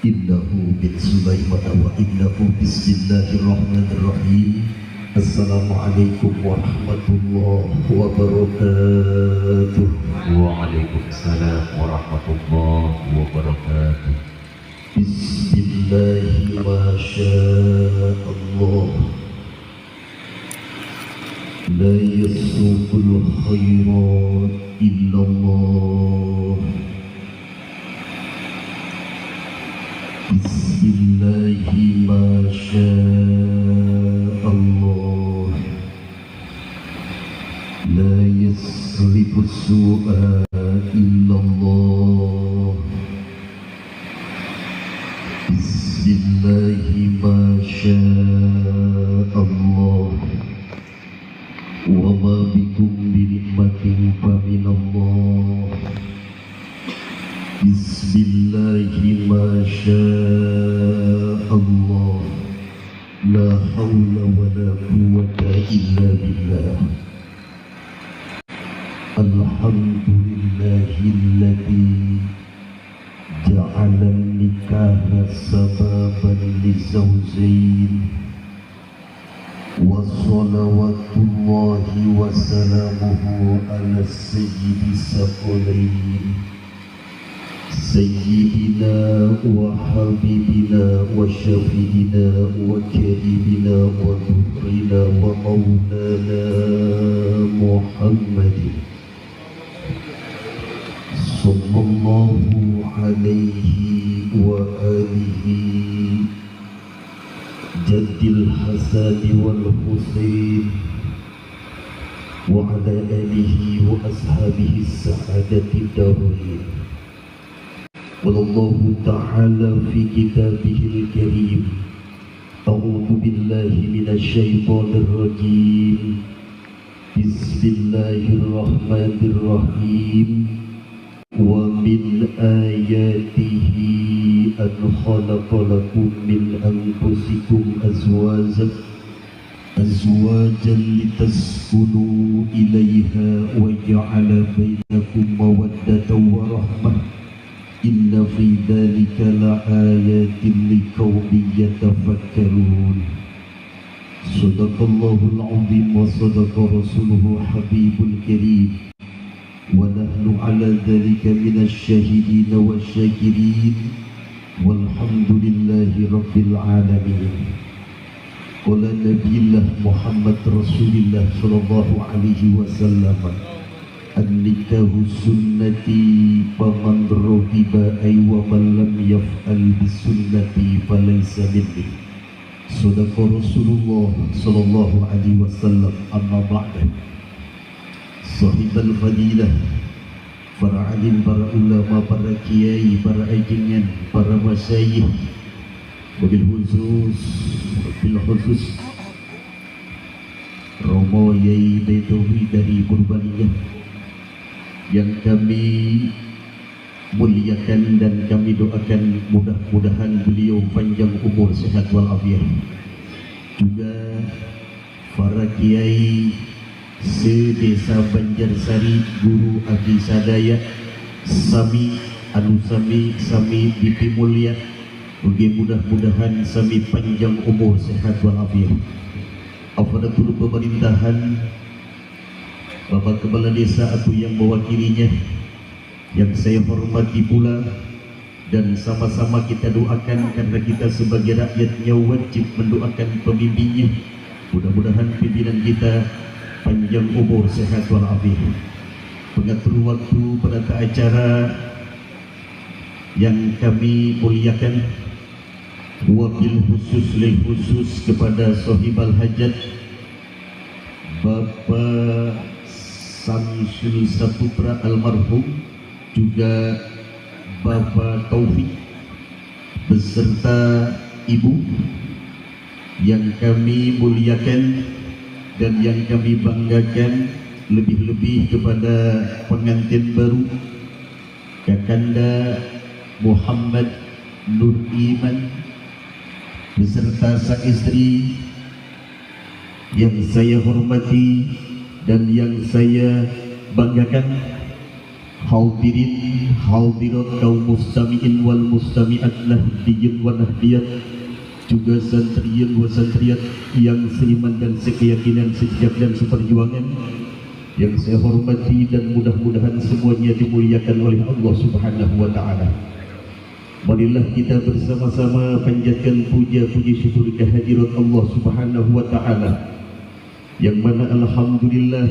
Innahu min Sulaiman wa innahu bismillahirrahmanirrahim. Assalamualaikum warahmatullahi wabarakatuh. Waalaikumsalam warahmatullahi wabarakatuh. Bismillahi masyaallah. La yasukul khairat illallah. Bismillahi masyaallah. La yasrifu su'a illallah. Bismillahi masyaallah. Wa ma bikum bi nikmatin fa minallah. Bismillahi masyaallah. La hawla wa la quwwata illa billah. Alhamdulillahilladzi ja'ala nikaha sababan lizawjain. Wa salawatullahi wa salamuhu ala sayyidi saqalain Sayyidina wa habibina wa syafi'ina wa karimina wa dhukrina wa maulana Muhammadin sallallahu alaihi wa alihi jaddil Hasani wal Husain wa ala alihi wa ashabihi sa'adati darain. Wallahu ta'ala fi kitabihil karim. A'udzu billahi minasyaitonir rajim. Bismillahirrahmanirrahim. Wa min ayatihi an khalaqa lakum min anfusikum azwajan litaskunu ilaiha wa ja'ala bainakum mawaddatan wa rahmah. Inna fi dhalika la'ayatin liqaumin yatafakkarun. Sadaqallahul azim wa sadaqa rasuluhu habibul karim. Wa nahnu ala dhalika minasy syahidin wasyakirin. Walhamdulillahi rabbil alamin. Qala nabiyullah Muhammad Rasulillah sallallahu alaihi wasallam, an-nikahu sunnati faman raghiba ay wa man lam yaf'al bisunnati falaysa minni. Sadaqa Rasulullah sallallahu alaihi wasallam. Amma ba'da. Sahibal fadilah, para alim, para ulama, para kiai, para ajengan, para masyayikh, wabil khusus Romo Yai Baidawi dari Purbalingga yang kami muliakan dan kami doakan mudah-mudahan beliau panjang umur, sehat walafiat. Juga para kiai se-Desa Banjarsari, guru abdi sadaya sami sami bibi mulia, mudah-mudahan sami panjang umur, sehat walafiat. Afadatul pemerintahan, Bapak Kepala Desa atau yang mewakilinya yang saya hormati pula, dan sama-sama kita doakan karena kita sebagai rakyatnya wajib mendoakan pemimpinnya. Mudah-mudahan pimpinan kita panjang umur, sehat walafiat. Pengatur waktu, penata acara yang kami muliakan, wabil khusus kepada sahibal hajat Bapak Samsul Saputra almarhum, juga Bapak Taufik beserta Ibu yang kami muliakan dan yang kami banggakan, lebih-lebih kepada pengantin baru Kakanda Muhammad Nur Iman beserta sang istri yang saya hormati dan yang saya banggakan, Hadirin hadirat kaum mustami'in wal mustami'at nahdiyin wa nahdiyat, juga santriyin wa santriyat yang seiman dan sekeyakinan, sejak dan seperjuangan, yang saya hormati dan mudah-mudahan semuanya dimuliakan oleh Allah Subhanahu wa taala. Marilah kita bersama-sama panjatkan puja-puji syukur kehadirat Allah Subhanahu wa taala, yang mana alhamdulillah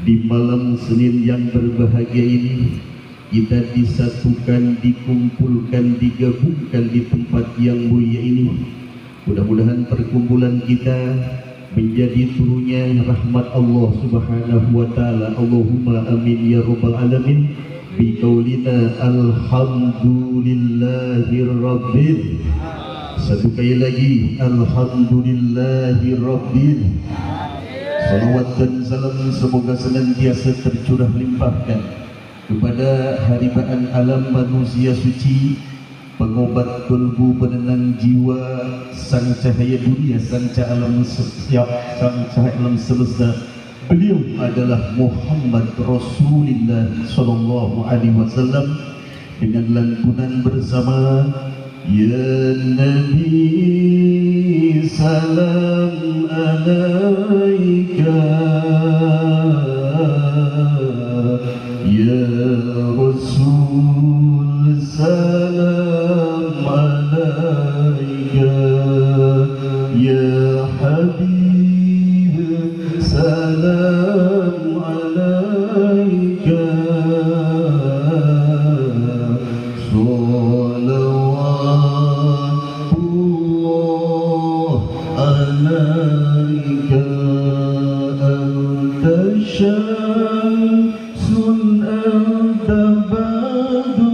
di malam Senin yang berbahagia ini kita disatukan, dikumpulkan, digabungkan di tempat yang mulia ini. Mudah-mudahan perkumpulan kita menjadi turunnya rahmat Allah Subhanahu wa taala. Allahumma amin ya rabbal alamin. Bi qaulina alhamdulillahirabbil. Satu kali lagi alhamdulillahirabbil. Salawat dan salam semoga senantiasa tercurah limpahkan kepada haribaan alam manusia suci, pengobat kalbu, penenang jiwa, sang cahaya dunia, sang cahaya alam semesta. Beliau adalah Muhammad Rasulullah sallallahu alaihi wasallam, dengan lantunan bersama Ya Nabi salam alaika, Ya Rasul salam alaika, Ya Habib salam alaika, salawatullah alaika, anta syamsun anta badrun,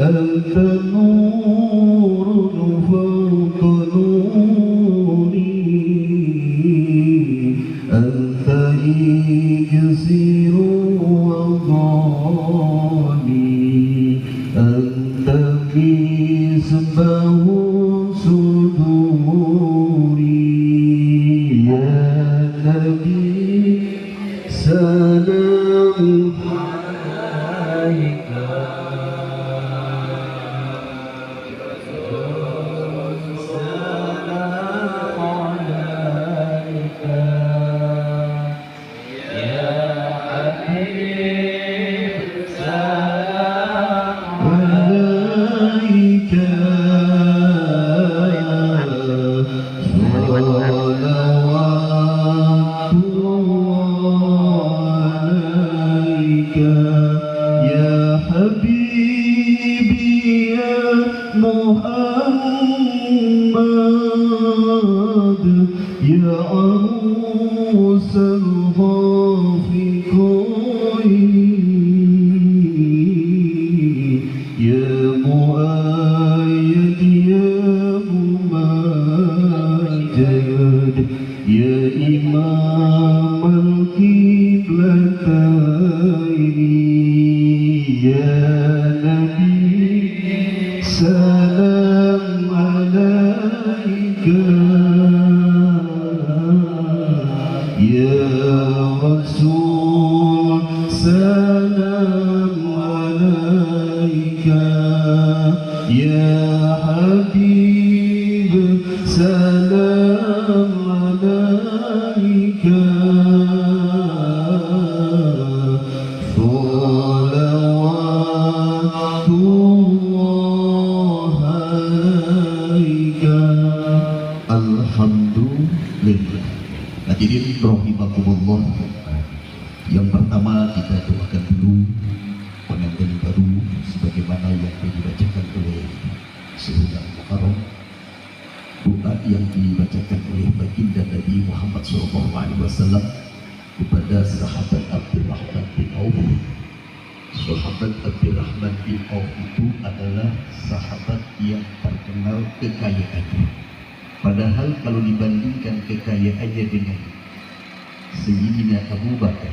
anta nurun fawqa nuri, anta iksiru wadani, anta misbahu suduri. Ya Nabi salam alaika, Muhammad, ya arus al-ghafiqain, ya muayyad, ya mumajjad, ya imam al-qiblataini, ya Nabi salam alaika, ya Rasul salam alaika, ya Habib salam alaika, salawatullah alaika. Alhamdulillah. Hadirin rahimakumullah, yang pertama kita doakan dulu pengantin baru sebagaimana yang dibacakan oleh Sayyidina Muharram, doa yang dibacakan oleh baginda Nabi Muhammad SAW kepada sahabat Abdurrahman bin Auf. Sahabat Abdurrahman bin Auf itu adalah sahabat yang terkenal kekayaannya. Padahal kalau dibandingkan kekayaannya dengan Sayyidina Abu Bakar,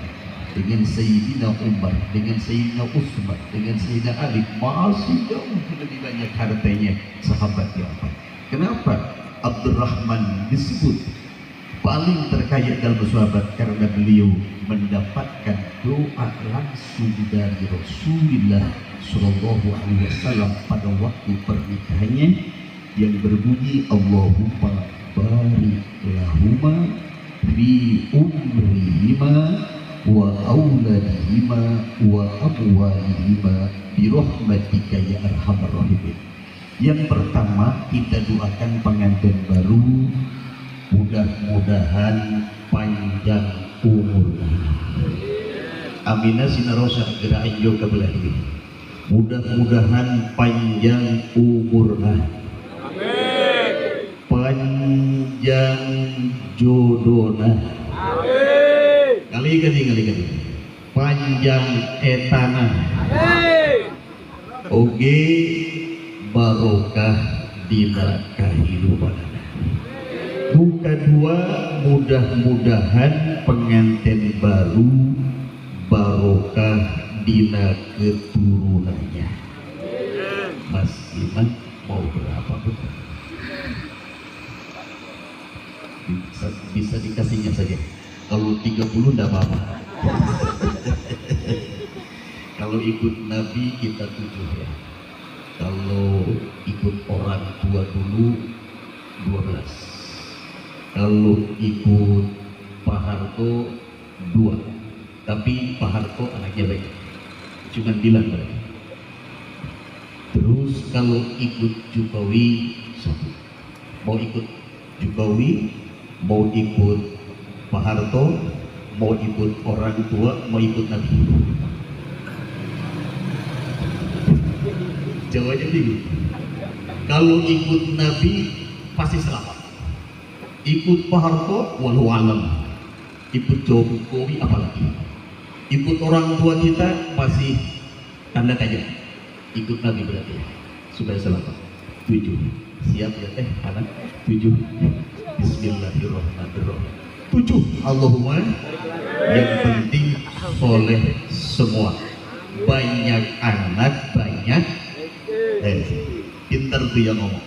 dengan Sayyidina Umar, dengan Sayyidina Utsman, dengan Sayyidina Ali, masih jauh lebih banyak hartanya sahabat yang lain. Kenapa Abdurrahman disebut paling terkaya dalam sahabat? Karena beliau mendapatkan doa langsung dari Rasulullah Shallallahu Alaihi Wasallam pada waktu pernikahannya yang berbunyi Allahumma barik lahuma fi umrihima wa auladihima wa amwalihima bi rahmatika ya arhamar rahimin. Yang pertama kita doakan pengantin baru, mudah-mudahan panjang umurnya. Amina sinarosa gerak injo kebelah ini. Mudah-mudahan panjang umurnya. Amin. Panjang jodohna. Amin. Kali. Panjang etana. Amin. Oge barokah dina kehidupan. Kedua, mudah-mudahan pengantin baru barokah dina keturunannya. Mas Iman mau berapa betul? Bisa dikasihnya saja. Kalau 30 enggak apa-apa. Kalau ikut Nabi kita 7 ya. Kalau ikut orang tua dulu 12. Kalau ikut Pak Harto 2. Tapi Pak Harto anaknya banyak, cuma bilang mereka. Terus kalau ikut Jokowi 1. Mau ikut Jokowi, mau ikut Pak Harto, mau ikut orang tua, mau ikut Nabi. Jawabannya begini. Kalau ikut Nabi pasti selamat. Ikut Pak Harto walau alam. Ikut Jokowi apalagi. Ikut orang tua kita masih tanda tanya. Ikut Nabi berarti supaya selamat. 7. Siap ya teh anak? 7. Bismillahirrahmanirrahim. 7. Allahumma. Yang penting soleh semua. Banyak anak, banyak pintar tuh yang ngomong.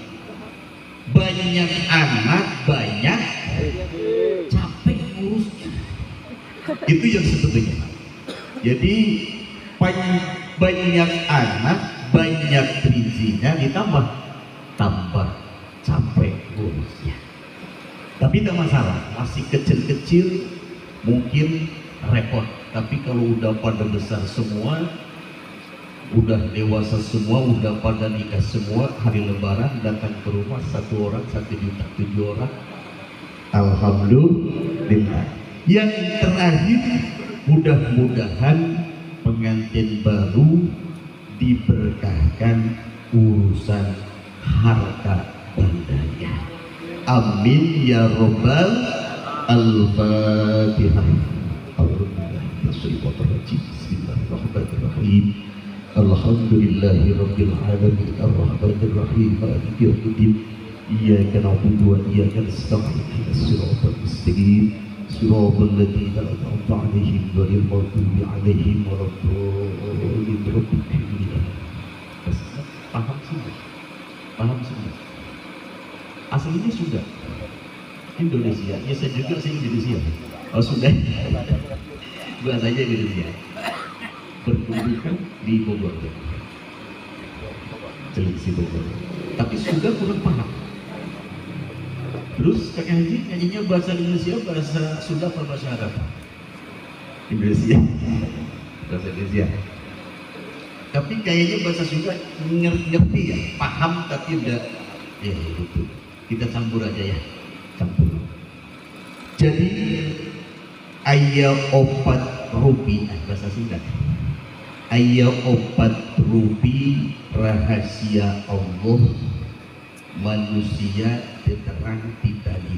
Banyak anak, banyak capek ngurusnya. Itu yang sebetulnya. Jadi banyak anak, banyak rezekinya ditambah capek ngurusnya. Tapi tidak masalah, masih kecil-kecil mungkin repot. Tapi kalau udah pada besar semua, udah dewasa semua, udah pada nikah semua, hari lebaran datang ke rumah 1 orang 1 juta, 7 orang. Alhamdulillah. Yang terakhir, mudah-mudahan pengantin baru diberkahkan urusan harta bandanya. Amin ya robbal al-fatihah. Bismillahirrahmanirrahim. Alhamdulillahi rabbil alamin ar-rahmanir rahim maliki yaumiddin iyyaka na'budu wa iyyaka nasta'in ihdinas siratal mustaqim siratal ladzina an'amta 'alaihim ghairil maghdubi 'alaihim waladdallin. Paham sudah. Aslinya sudah Indonesia. Ya saya juga Indonesia. Oh sudah. Bahasanya Indonesia. Berpendidikan di Bogor, Cilengsi Bogor, tapi sudah kurang paham. Terus kakek Haji nyanyinya bahasa Indonesia, bahasa Sunda apa bahasa Arab? Indonesia, bahasa Indonesia. Tapi kayaknya bahasa Sunda ngerti ya, paham tapi udah, ya betul. Kita campur aja ya, campur. Jadi ayat 4 rupiah bahasa Sunda. Ayat 4 rupi rahasia Allah manusia terang tadi.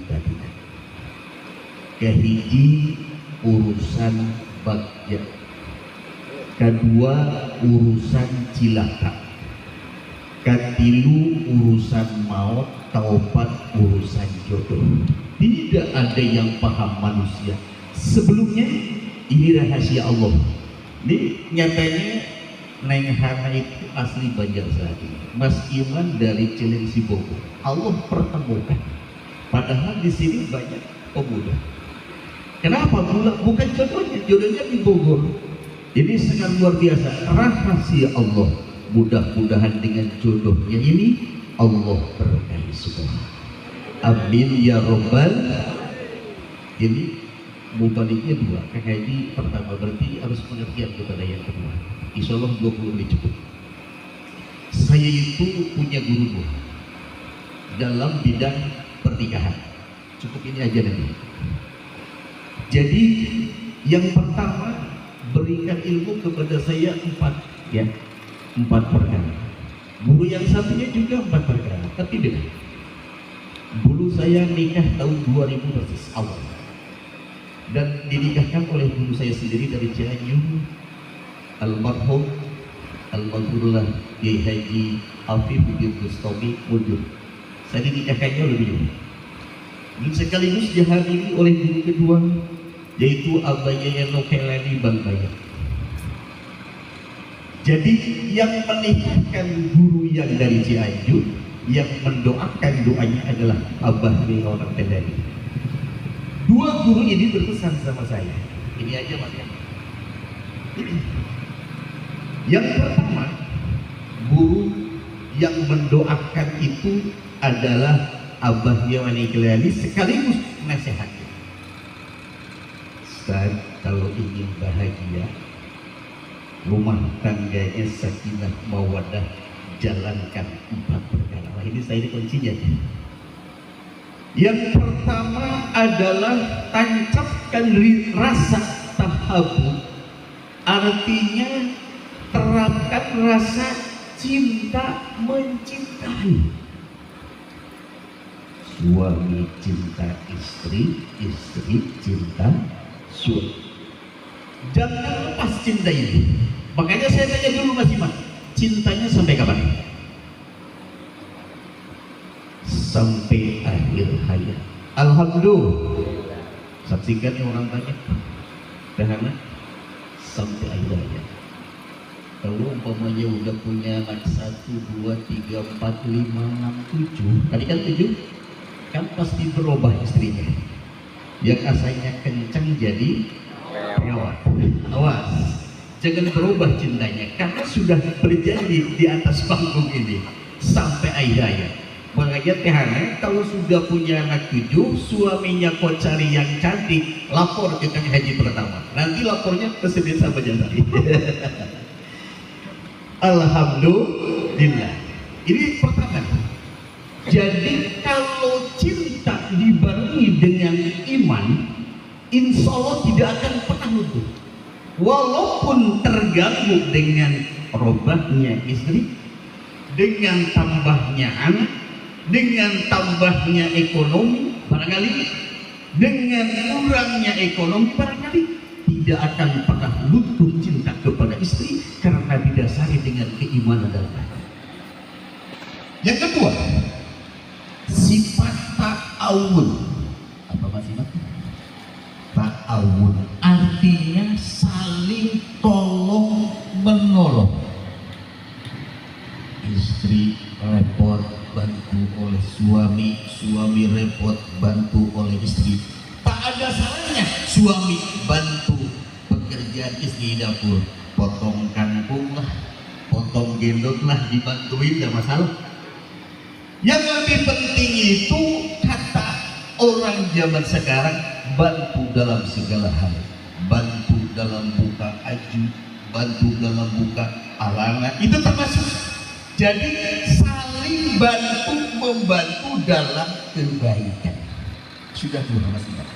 Kehiji urusan bagja, kedua urusan cilaka, ketilu urusan maut, keempat urusan jodoh. Tidak ada yang paham manusia. Sebelumnya ini rahasia Allah. Ini nyatanya Neng Hana itu asli Banjarsari, Mas Iman dari Cilengsi Bogor. Allah pertemukan. Padahal di sini banyak pemuda. Kenapa? Bukan jodohnya di Bogor. Ini sangat luar biasa rahasia Allah. Mudah-mudahan dengan jodohnya ini Allah berkahi semua. Amin ya robbal. Ini mubaliknya dua. Kang Haji pertama berarti harus pengertian kepada yang kedua. Insya Allah 20 menit cukup. Saya itu punya guru dalam bidang pernikahan. Cukup ini aja nanti. Jadi yang pertama berikan ilmu kepada saya 4 perkara. Guru yang satunya juga 4 perkara, tapi beda. Dulu saya nikah tahun 2000 persis awal, dan dinikahkan oleh guru saya sendiri dari Cianjur, almarhum almarhumlah Kiai Haji Afif bin Bustami Mundur. Saya dinikahkannya lebih dulu. Dan sekaligus dihadiri oleh guru kedua, yaitu Abaya Nokelani Bangkaya. Jadi yang menikahkan guru yang dari Cianjur, yang mendoakan doanya adalah Abah orang Tendani. Dua guru ini berpesan sama saya. Ini aja Mas ya. Yang pertama, guru yang mendoakan itu adalah Abah Yawani Kelani sekaligus nasihatnya. Ustaz, kalau ingin bahagia, rumah tangganya sakinah mawadah, jalankan 4 perkara. Nah, ini saya kuncinya. Yang pertama adalah tancapkan rasa tahabu, artinya terapkan rasa cinta mencintai. Suami cinta istri, istri cinta suami. Jangan lepas cinta ini. Makanya saya tanya dulu Mas Iman, cintanya sampai kapan? Sampai akhir hayat. Alhamdulillah. Saksikan yang orang tanya, karena sampai akhir hayat. Kalau umpamanya udah punya anak 1, 2, 3, 4, 5, 6, 7, tadi kan 7, kan pasti berubah istrinya. Yang asalnya kencang jadi perawat. Awas, jangan berubah cintanya, karena sudah terjadi di atas panggung ini sampai akhir hayat. Makanya tehana kalau sudah punya anak 7, suaminya kok cari yang cantik, lapor ke Kang Haji pertama. Nanti lapornya ke Senin sama Jantari. Alhamdulillah. Ini pertama. Jadi kalau cinta dibarengi dengan iman, insya Allah tidak akan pernah luntur. Walaupun terganggu dengan robahnya istri, dengan tambahnya anak, dengan tambahnya ekonomi, barangkali dengan kurangnya ekonomi, barangkali tidak akan pernah luntur cinta kepada istri karena didasari dengan keimanan dan iman. Yang kedua, sifat ta'awun. Apa Mas Iman? Ta'awun artinya saling tolong menolong. Istri repot bantu oleh suami, suami repot bantu oleh istri. Tak ada salahnya suami bantu pekerjaan istri di dapur, potong kangkung lah, potong gendot lah, dibantuin, tidak masalah. Yang lebih penting itu kata orang zaman sekarang, bantu dalam segala hal, bantu dalam buka aju, bantu dalam buka alana, itu termasuk. Jadi saling bantu membantu dalam kebaikan. Sudah dua Mas Iman.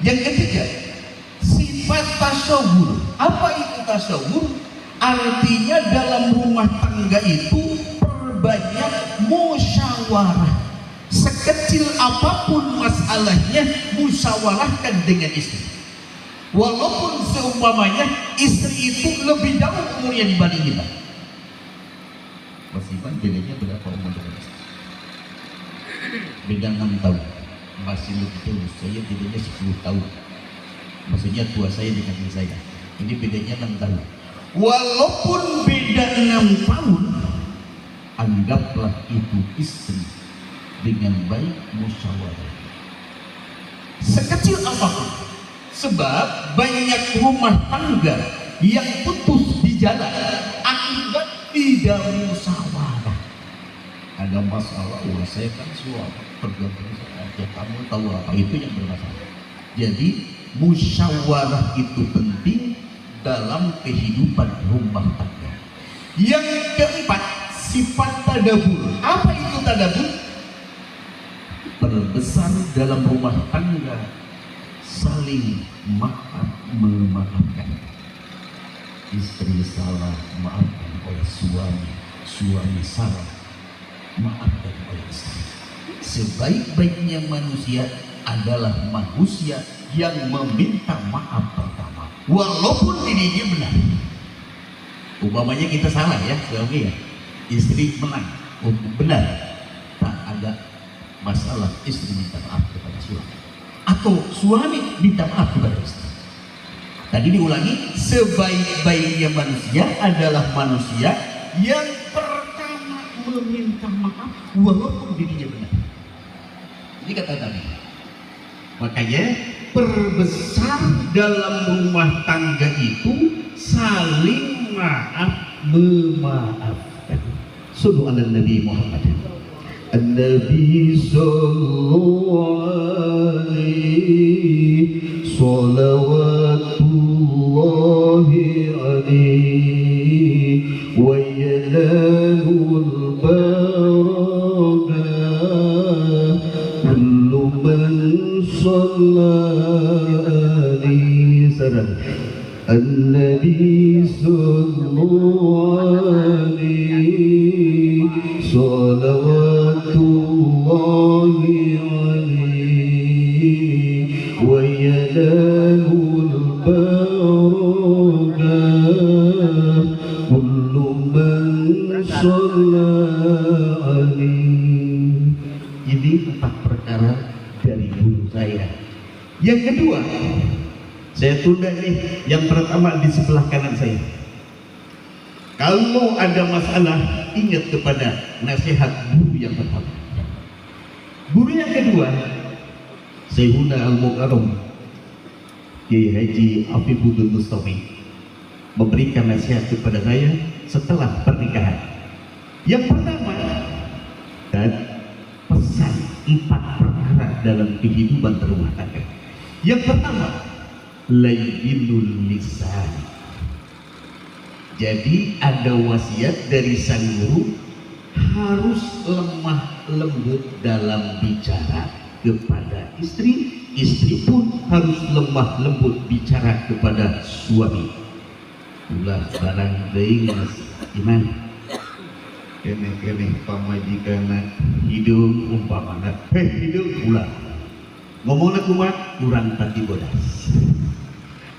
Yang ketiga, sifat tasawur. Apa itu tasawur? Artinya dalam rumah tangga itu perbanyak musyawarah. Sekecil apapun masalahnya, musyawarahkan dengan istri. Walaupun seumpamanya istri itu lebih jauh umurnya dibanding kita. Mas Iman bedanya berapa umur dengan istri? Beda 6 tahun. Masih lebih jauh, saya bedanya 10 tahun. Maksudnya tua saya dengan saya. Ini bedanya 6 tahun. Walaupun beda 6 tahun, anggaplah itu istri dengan baik musyawarah. Sekecil apapun. Sebab banyak rumah tangga yang putus di jalan akibat tidak musyawarah. Ada masalah, wah saya kan suami tergantung saja, kamu tahu apa itu yang bermasalah. Jadi musyawarah itu penting dalam kehidupan rumah tangga. Yang keempat, sifat tadabur. Apa itu tadabur? Perbesar dalam rumah tangga, saling maaf memaafkan. Istri salah, maafkan oleh suami. Suami salah, maafkan oleh istri. Sebaik-baiknya manusia adalah manusia yang meminta maaf pertama, walaupun dirinya benar. Umpamanya kita salah ya, suami ya, istri menang, benar, tak ada masalah, istri minta maaf kepada suami atau suami minta maaf kepada istri. Tadi diulangi, sebaik-baiknya manusia adalah manusia yang pertama meminta maaf walaupun dirinya benar. Ini kata tadi. Makanya perbesar dalam rumah tangga itu saling maaf memaafkan. Sallu ala Nabi Muhammad. An-Nabi sallallahu alaihi salawatullahi alaihi wa yalalul barakah kullu man shalla alaihi salam. An-Nabi sallallahu alaihi salawatullahi alaihi wa yalalul barakah kullu man shalla alaihi. Ini 4 perkara dari guru saya. Yang kedua, saya tunda nih, yang pertama di sebelah kanan saya. Kalau ada masalah, ingat kepada nasihat guru yang pertama. Guru yang kedua, Syekhuna Al-Mukarram Kiai Haji Afifuddin Mustafi memberikan nasihat kepada saya setelah pernikahan. Yang pertama, dan pesan 4 perkara dalam kehidupan rumah tangga. Yang pertama, layyinul lisan. Jadi ada wasiat dari sang guru, harus lemah lembut dalam bicara kepada istri, istri pun harus lemah lembut bicara kepada suami. Ulah barang deui Mas Iman, kene pamajikanna hidung umpamana, hidung ulah ngomongna kumaha kurang tadi bodas.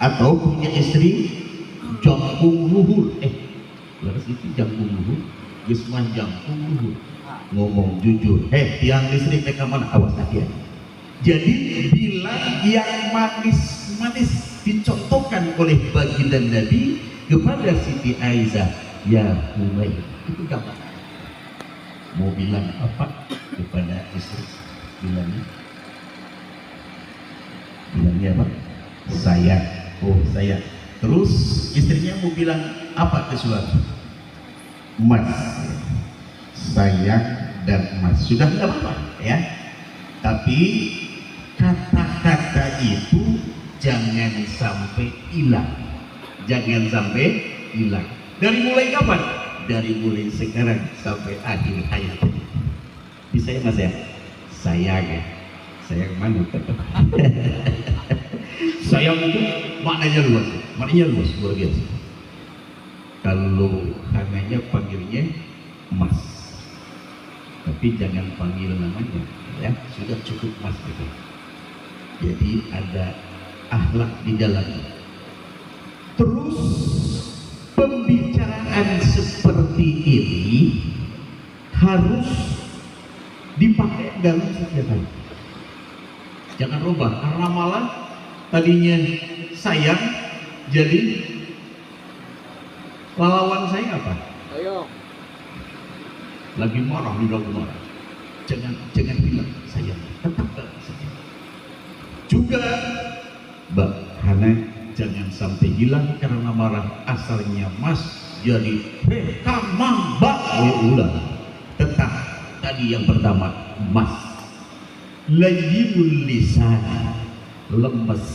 Atau punya istri jangkung luhur, laras itu jangkung luhur, geus mah jangkung luhur, ngomong jujur, tiang listrik teh ka mana, awas hati. Jadi bilang yang manis-manis dicontohkan oleh baginda Nabi kepada Siti Aisyah, ya Humayr, itu gampang. Mau bilang apa kepada istri? Bilangnya apa? Saya, saya. Terus istrinya mau bilang apa ke suami? Mas, sayang dan mas. Sudah nggak apa-apa ya. Tapi kata-kata itu jangan sampai hilang. Jangan sampai hilang. Dari mulai kapan? Dari mulai sekarang sampai akhir hayat. Bisa ya mas ya? Sayang ya. Sayang mana? Sayang itu maknanya luas, luar biasa. Kalau hanya panggilnya mas, tapi jangan panggil namanya, ya sudah cukup mas gitu. Jadi ada akhlak di dalamnya. Terus pembicaraan seperti ini harus dipakai dalam setiap hari. Jangan rubah, karena malah tadinya sayang jadi lawan saya apa? Ayo. Lagi marah di dalam marah. Jangan bilang sayang, tetap saja. Juga Mbak Hana jangan sampai hilang karena marah. Asalnya mas jadi kamamba. Ulah. Tetap tadi yang pertama mas. Layyinul lisan, lemes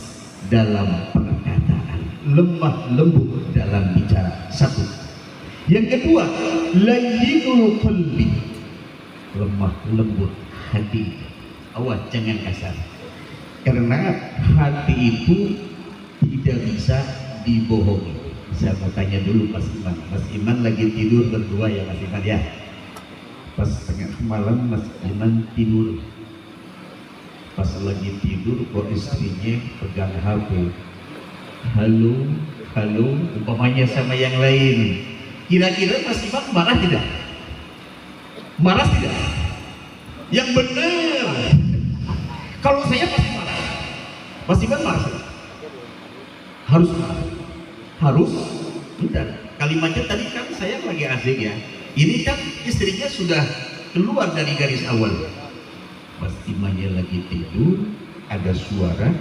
dalam perkataan, lemah lembut dalam bicara. Satu. Yang kedua, layyinul qalbi, lemah lembut hati. Awas jangan kasar. Karena hati itu tidak bisa dibohongi. Saya mau tanya dulu Mas Iman. Mas Iman lagi tidur berdua ya Mas Iman ya. Pas tengah malam Mas Iman tidur. Pas lagi tidur kok istrinya pegang HP. Halo, halo, umpamanya sama yang lain. Kira-kira Mas Iman marah tidak? Marah tidak? Yang benar. Kalau saya pasti marah. Mas Iman marah tidak? Harus marah. Harus. Tidak. Kalimatnya tadi kan saya lagi asik ya. Ini kan istrinya sudah keluar dari garis awal. Mas Imannya lagi tidur, ada suara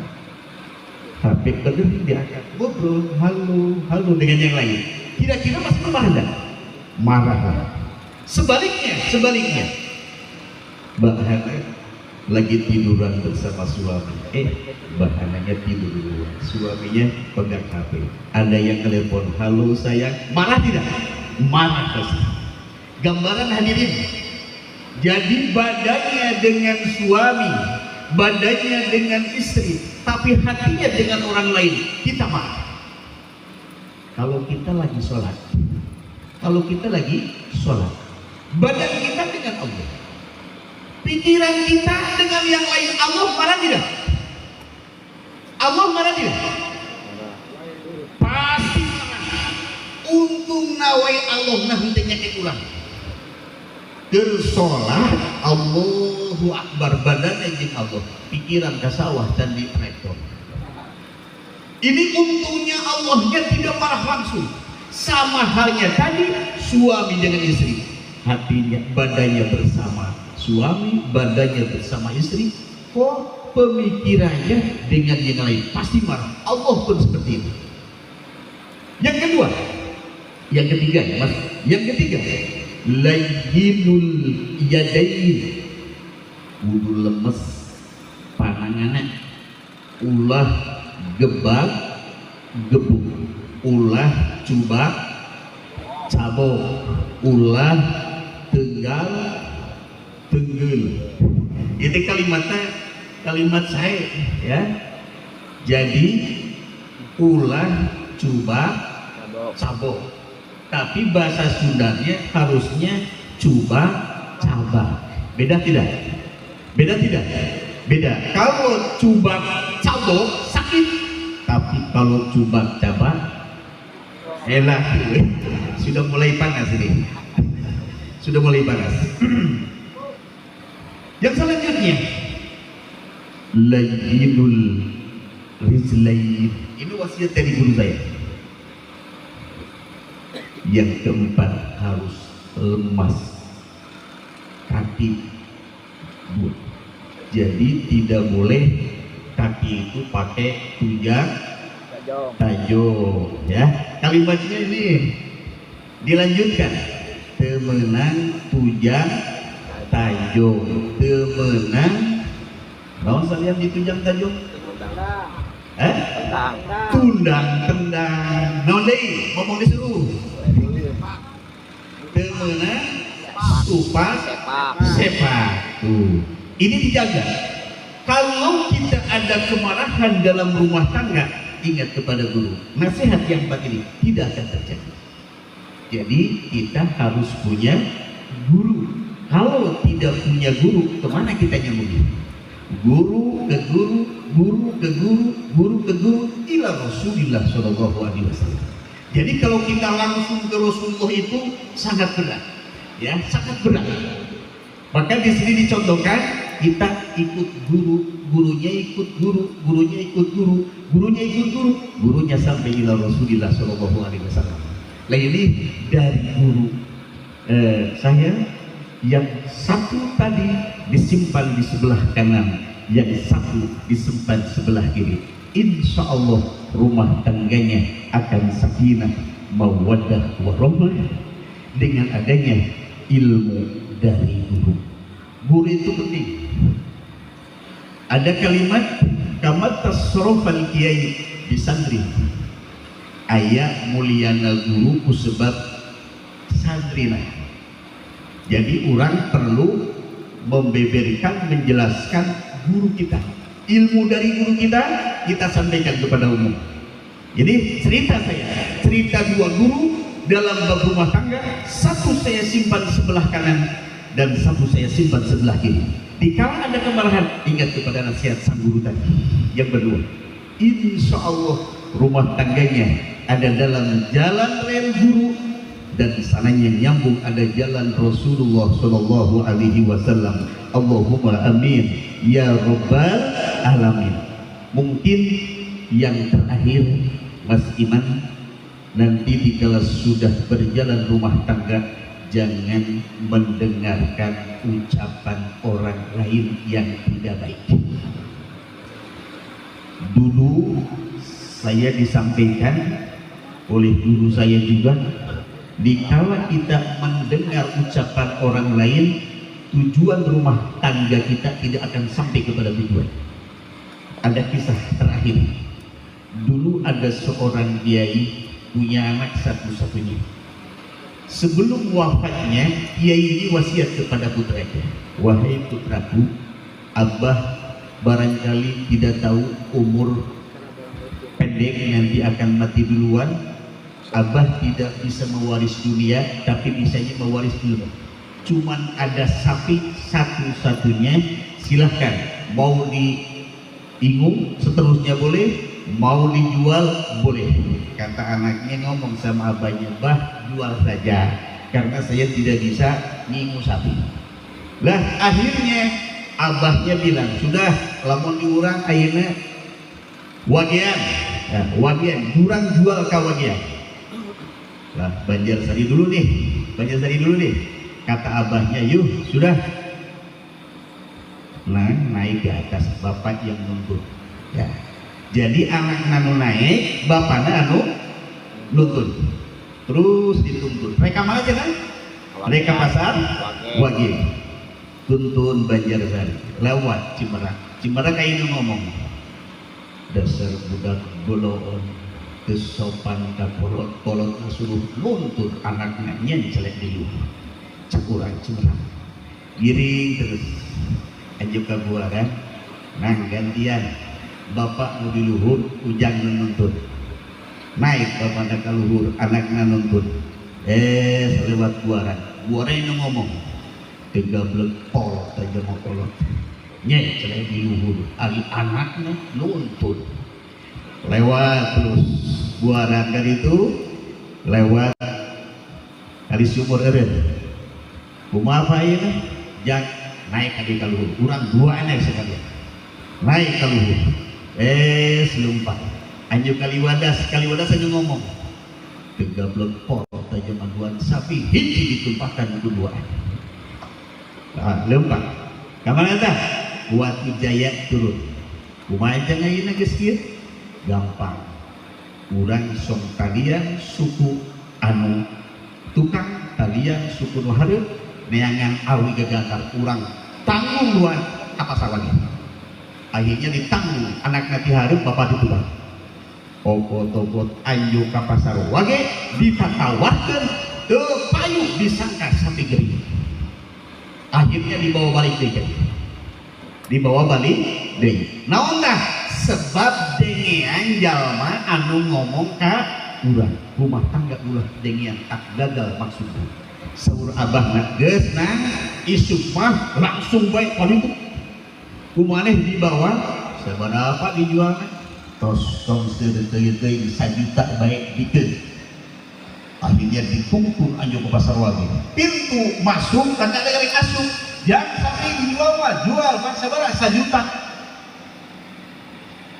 HP kedering diangkat, ngobrol, halo, halo dengan yang lain. Kira-kira Mas Iman marah enggak? Marah. Sebaliknya. Mbak Hana lagi tiduran bersama suami. Mbak Hananya tidur dulu. Suaminya pegang HP. Ada yang telepon, halo sayang. Marah tidak? Marah pasti. Gambaran hadirin. Jadi badannya dengan suami, badannya dengan istri, tapi hatinya dengan orang lain, kita marah. Kalau kita lagi sholat, badan kita dengan Allah, pikiran kita dengan yang lain, Allah marah tidak? Allah marah tidak? Pasti marah. Untung nawai Allah nah hentinya ulang. Tersolat Allahu Akbar, badannya jeung Allah, pikiran ke sawah dan di traktor. Ini untungnya Allahnya tidak marah langsung. Sama halnya tadi suami dengan istri, hatinya badannya bersama suami, badannya bersama istri, kok pemikirannya dengan yang lain, pasti marah. Allah pun seperti itu. Yang ketiga ya Mas, layyinul yadain, kudu lemes pananganna, ulah gebak gebuk, ulah cubak cabok, ulah tenggal tenggel. Itu kalimat saya ya. Jadi ulah cubak cabok. Tapi bahasa Sundanya harusnya coba cabak. Beda tidak? Beda. Kalau coba cabok sakit, tapi kalau coba cabak enak. Sudah mulai panas ini. Yang selanjutnya layyinul rizlain. Ini wasiat dari guru saya. Yang keempat harus lemas kaki. Jadi tidak boleh kaki itu pakai tujang tajong ya. Kalimatnya ini dilanjutkan, temenang tujang tajong, temenang naon salian di tujang tajong? Tundang tendang. Naon deui? Ngomong disuruh. Temenang supak sepak. Ini dijaga. Kalau kita ada kemarahan dalam rumah tangga, ingat kepada guru. Nasihat yang begini tidak akan terjadi. Jadi kita harus punya guru. Kalau tidak punya guru, kemana kita nyambung? Guru ke guru, guru ke guru, guru ke guru, ila Rasulillah Shallallahu Alaihi Wasallam. Jadi kalau kita langsung ke Rasulullah itu sangat berat, ya sangat berat. Maka di sini dicontohkan kita ikut guru, gurunya ikut guru, gurunya ikut guru, gurunya ikut guru, gurunya sampai ila Rasulillah Shallallahu Alaihi Wasallam. Nah ini dari guru saya yang satu tadi disimpan di sebelah kanan, yang satu disimpan sebelah kiri. insya Allah rumah tangganya akan sakinah, mawaddah, warahmah dengan adanya ilmu dari guru. Guru itu penting. Ada kalimat kamat tasrofal kiai di santri, ayat muliana guru kusebab santrina. Jadi orang perlu membeberkan, menjelaskan guru kita, ilmu dari guru kita sampaikan kepada umum. Jadi cerita dua guru dalam bab rumah tangga, satu saya simpan sebelah kanan dan satu saya simpan sebelah kiri. Dikala ada kemarahan, ingat kepada nasihat sang guru tadi. Yang kedua, insya Allah rumah tangganya ada dalam jalan rel guru, dan sananya nyambung ada jalan Rasulullah Shallallahu Alaihi Wasallam. Allahumma amin ya Rabbal Alamin. Mungkin yang terakhir, Mas Iman, nanti dikala sudah berjalan rumah tangga, jangan mendengarkan ucapan orang lain yang tidak baik. Dulu saya disampaikan oleh guru saya juga, dikala kita mendengar ucapan orang lain, tujuan rumah tangga kita tidak akan sampai kepada tujuan. Ada kisah terakhir. Dulu ada seorang kiai punya anak satu-satunya. Sebelum wafatnya, kiai ini wasiat kepada putranya, wahai putraku, abah barangkali tidak tahu umur pendek nanti akan mati duluan. Abah tidak bisa mewaris dunia, tapi bisanya mewaris ilmu. Cuman ada sapi satu-satunya, silahkan mau diingung seterusnya boleh, mau dijual boleh. Kata anaknya ngomong sama abahnya, bah jual saja, karena saya tidak bisa ngingu sapi. Lah akhirnya abahnya bilang, sudah lamun diurang ayeuna wagian, nah, wagian, kurang jual ka wagian. Lah Banjarsari dulu nih, kata abahnya, yuk sudah. Nah naik ke atas, bapak yang nuntut ya. Jadi anak nanu naik, bapaknya anu nuntut, terus dituntut. Mereka mana aja kan? Mereka pasar wage, tuntun Banjarsari lewat Cimerak kayak ngomong, dasar budak boloon, kesopan kapolot suruh nuntut anaknya nyencelek di luar. Cakuran Cimerak giring terus aja ke gua kan, nang gantian bapak mau di luhur, ujang nuntut, naik bapak nak ke luhur, anaknya nuntut, lewat buaran yang ngomong, tegablek polot aja mau polot, nyencelek di luhur, ali anaknya nuntut, lewat terus buaran kan itu, lewat kali sumur eren. Kumaha ini jak naik kali kaluhur, kurang dua naik sekali, naik kaluhur, selumpat, anjuk kaliwadas aja ngomong, tegablek polot aja maduan sapi, hiji ditumpahkan kedua, lompat, kamana tah, buat Wijaya turun, kumaha aja ngayeuna geus kieu, gampang, urang song talian suku anu tukang talian suku nu hareup neangan awi gagantar, urang tanggung luan apa salahnya. Akhirnya ditanggung anak nanti hareup bapak ditubang. Ogot-ogot anju ka pasar wage ditatawarkeun teu payu disangka sapi gering. Akhirnya dibawa balik deui. Naon tah? Sebab dengean jalma anu ngomong ka urang, rumah tangga ulah dengean tak gagal maksudnya. Saur abah nak geus nang isuk mah langsung bae kali itu kumaneh dibawa sabaraha dijualna tos tong teuing 1 juta bae dikeun. Akhirnya ditungtun anjo ke pasar wage, pintu masuk kan ada gari asup yang sapi dijual mah jual mah sabaraha 1 juta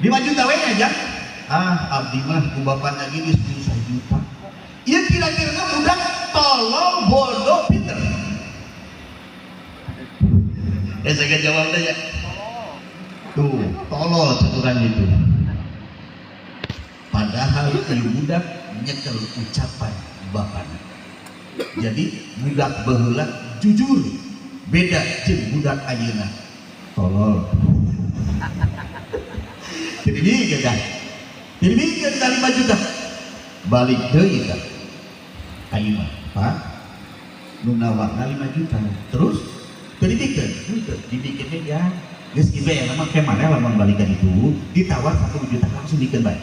5 juta we aja. Abdi mah ku bapak lagi di 1 juta. Ieu kira-kira budak tolong bodoh pinter. Saya jawab aja. Tuh, tolol caturan itu. padahal ieu budak nyekel ucapan bapana. Jadi budak baheula jujur beda jeung budak ayeuna tolol. Jadi mikir kan? Jadi mikir 5 juta balik deui kan? Ayeuna Pak nu nawakna 5 juta terus dibikin ya geus kieu ya mah ke mana lamun balikan itu ditawar 1 juta langsung bikin bae.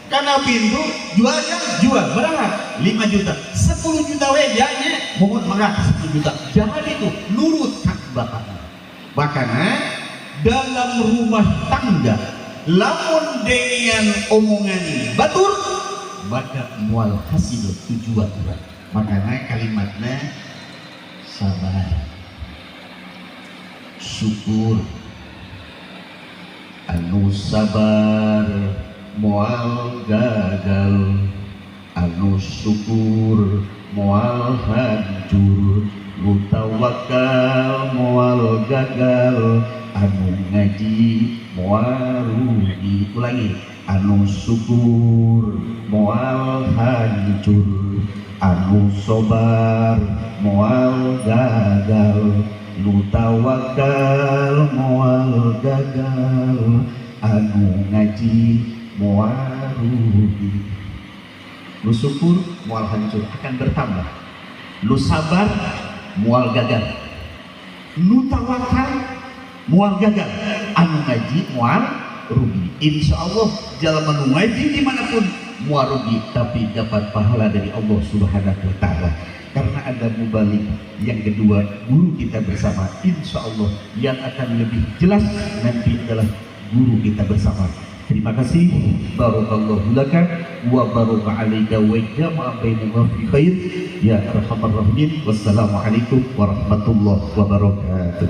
Karena pintu jual berapa? 5 juta 10 juta wejanya mohon marah 10 juta jangan itu nurut hak bapak makanya dalam rumah tangga lamun dengan omongan batur maka mual hasil tujuan urang makanya kalimatnya sabar syukur anu sabar moal gagal anu syukur moal hancur mutawakal moal gagal anu ngaji moal rugi ulangi anu syukur moal hancur anu sabar moal gagal mutawakal moal gagal anu ngaji mual rugi. Lu syukur mual hancur akan bertambah. Lu sabar mual gagal. Lu tawakal mual gagal. Anu ngaji mual rugi. Insya Allah jalan ngaji dimanapun mual rugi tapi dapat pahala dari Allah Subhanahu Wa Taala. Karena ada mubalik yang kedua guru kita bersama. Insya Allah yang akan lebih jelas nanti adalah guru kita bersama. Terima kasih. Barakallahu laka wa baraka alaika wa jama'a bainana fi khair ya arhamar rahimin. Wassalamualaikum warahmatullahi wabarakatuh.